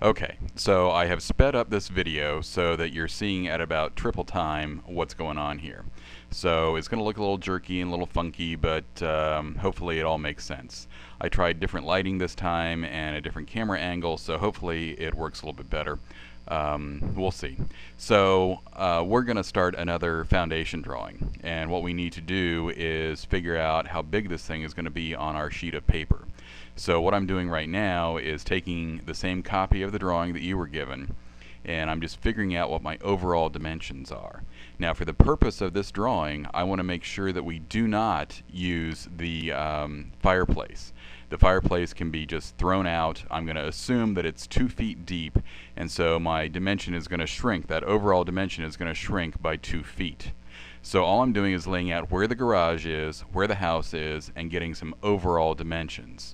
Okay, so I have sped up this video so that you're seeing at about triple time what's going on here. So it's going to look a little jerky and a little funky, but hopefully it all makes sense. I tried different lighting this time and a different camera angle, so hopefully it works a little bit better. We'll see. So we're going to start another foundation drawing, and what we need to do is figure out how big this thing is going to be on our sheet of paper. So what I'm doing right now is taking the same copy of the drawing that you were given, and I'm just figuring out what my overall dimensions are. Now, for the purpose of this drawing, I want to make sure that we do not use the fireplace. The fireplace can be just thrown out. I'm going to assume that it's 2 feet deep, and so my dimension is going to shrink. That overall dimension is going to shrink by 2 feet. So all I'm doing is laying out where the garage is, where the house is, and getting some overall dimensions.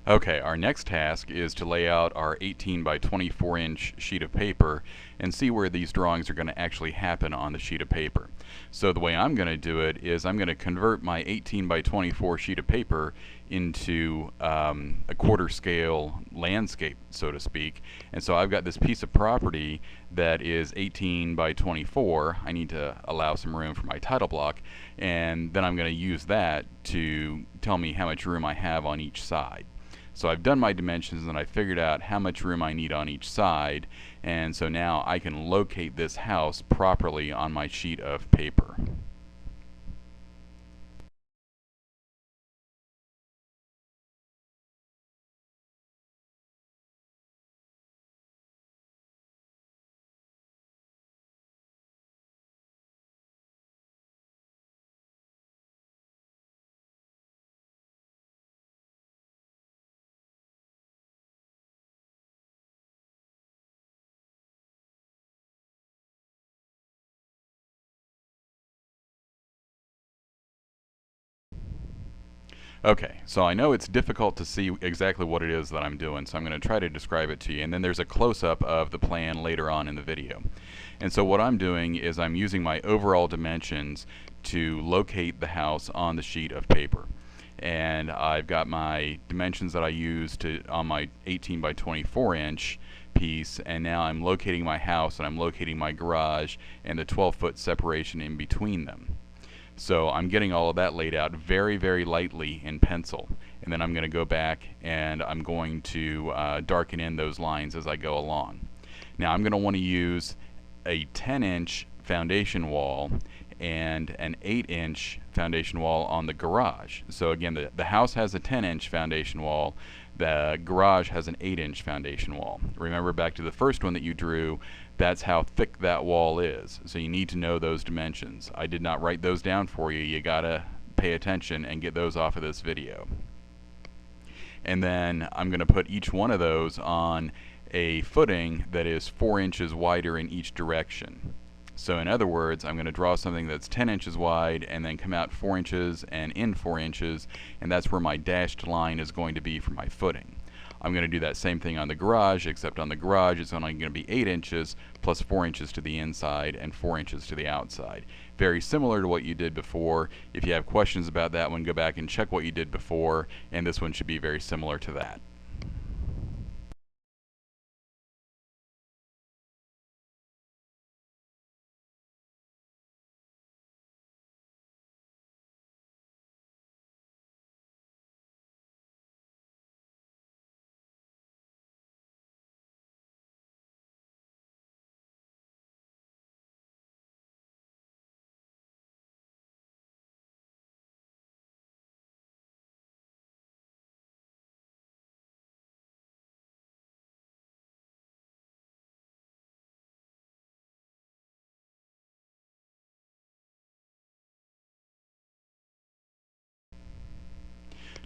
Okay, our next task is to lay out our 18 by 24 inch sheet of paper and see where these drawings are going to actually happen on the sheet of paper. So the way I'm going to do it is I'm going to convert my 18 by 24 sheet of paper into a quarter scale landscape, so to speak. And so I've got this piece of property that is 18 by 24. I need to allow some room for my title block, and then I'm going to use that to tell me how much room I have on each side. So I've done my dimensions and I figured out how much room I need on each side, and so now I can locate this house properly on my sheet of paper. Okay, so I know it's difficult to see exactly what it is that I'm doing, so I'm going to try to describe it to you, and then there's a close-up of the plan later on in the video. And so what I'm doing is I'm using my overall dimensions to locate the house on the sheet of paper. And I've got my dimensions that I used on my 18 by 24 inch piece, and now I'm locating my house and I'm locating my garage and the 12-foot separation in between them. So I'm getting all of that laid out very, very lightly in pencil. And then I'm going to go back and I'm going to darken in those lines as I go along. Now I'm going to want to use a 10-inch foundation wall and an 8-inch foundation wall on the garage. So again, the house has a 10-inch foundation wall. The garage has an 8-inch foundation wall. Remember back to the first one that you drew, that's how thick that wall is. So you need to know those dimensions. I did not write those down for you. You gotta pay attention and get those off of this video. And then I'm going to put each one of those on a footing that is 4 inches wider in each direction. So in other words, I'm going to draw something that's 10 inches wide and then come out 4 inches and in 4 inches, and that's where my dashed line is going to be for my footing. I'm going to do that same thing on the garage, except on the garage it's only going to be 8 inches plus 4 inches to the inside and 4 inches to the outside. Very similar to what you did before. If you have questions about that one, go back and check what you did before, and this one should be very similar to that.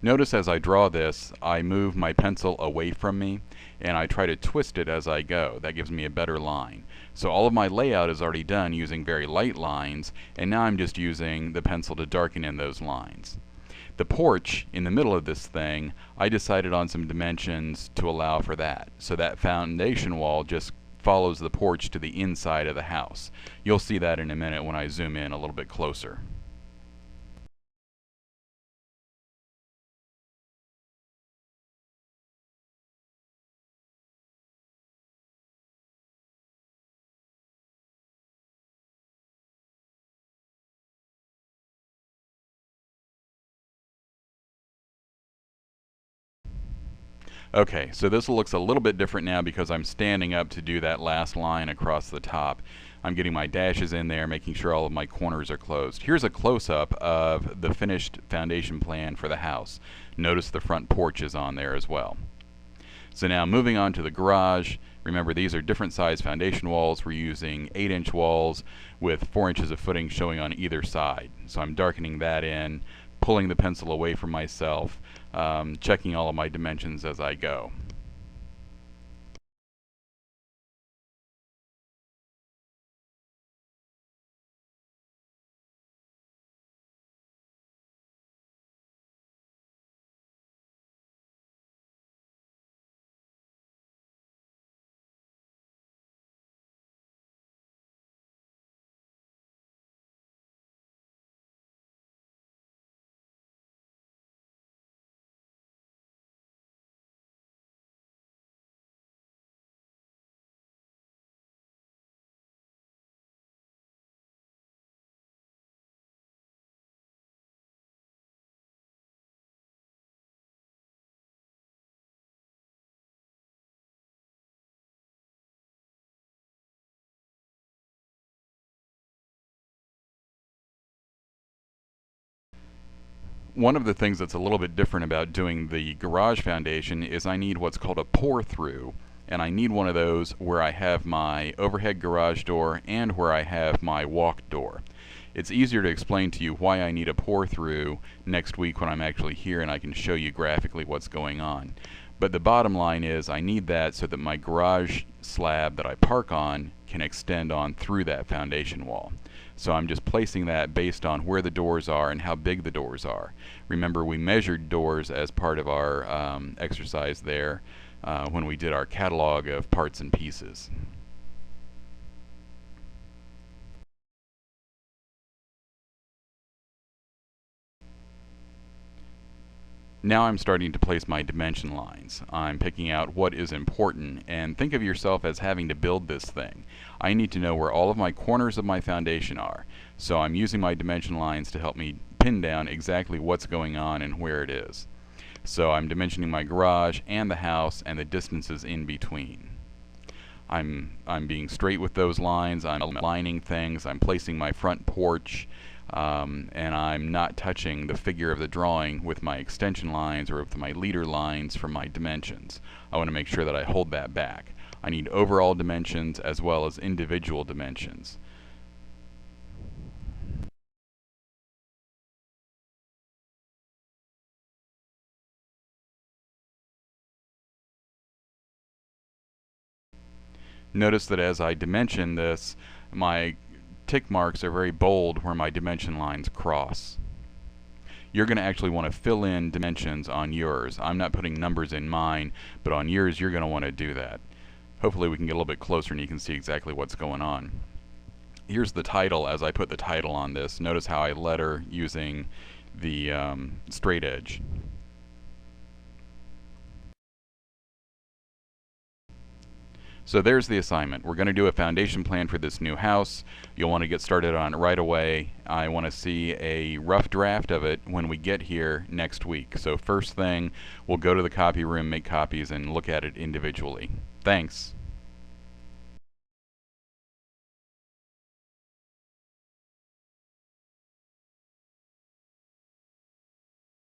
Notice as I draw this, I move my pencil away from me and I try to twist it as I go. That gives me a better line. So all of my layout is already done using very light lines, and now I'm just using the pencil to darken in those lines. The porch in the middle of this thing, I decided on some dimensions to allow for that. So that foundation wall just follows the porch to the inside of the house. You'll see that in a minute when I zoom in a little bit closer. Okay, so this looks a little bit different now because I'm standing up to do that last line across the top. I'm getting my dashes in there, making sure all of my corners are closed. Here's a close-up of the finished foundation plan for the house. Notice the front porch is on there as well. So now moving on to the garage, remember these are different size foundation walls. We're using 8-inch walls with 4 inches of footing showing on either side. So I'm darkening that in, pulling the pencil away from myself, checking all of my dimensions as I go. One of the things that's a little bit different about doing the garage foundation is I need what's called a pour through, and I need one of those where I have my overhead garage door and where I have my walk door. It's easier to explain to you why I need a pour through next week when I'm actually here and I can show you graphically what's going on. But the bottom line is I need that so that my garage slab that I park on can extend on through that foundation wall. So I'm just placing that based on where the doors are and how big the doors are. Remember, we measured doors as part of our exercise there when we did our catalog of parts and pieces. Now I'm starting to place my dimension lines. I'm picking out what is important, and think of yourself as having to build this thing. I need to know where all of my corners of my foundation are, so I'm using my dimension lines to help me pin down exactly what's going on and where it is. So I'm dimensioning my garage and the house and the distances in between. I'm being straight with those lines, I'm aligning things, I'm placing my front porch, and I'm not touching the figure of the drawing with my extension lines or with my leader lines for my dimensions. I want to make sure that I hold that back. I need overall dimensions as well as individual dimensions. Notice that as I dimension this, my tick marks are very bold where my dimension lines cross. You're going to actually want to fill in dimensions on yours. I'm not putting numbers in mine, but on yours you're going to want to do that. Hopefully we can get a little bit closer and you can see exactly what's going on. Here's the title as I put the title on this. Notice how I letter using the straight edge. So there's the assignment. We're going to do a foundation plan for this new house. You'll want to get started on it right away. I want to see a rough draft of it when we get here next week. So first thing, we'll go to the copy room, make copies, and look at it individually. Thanks.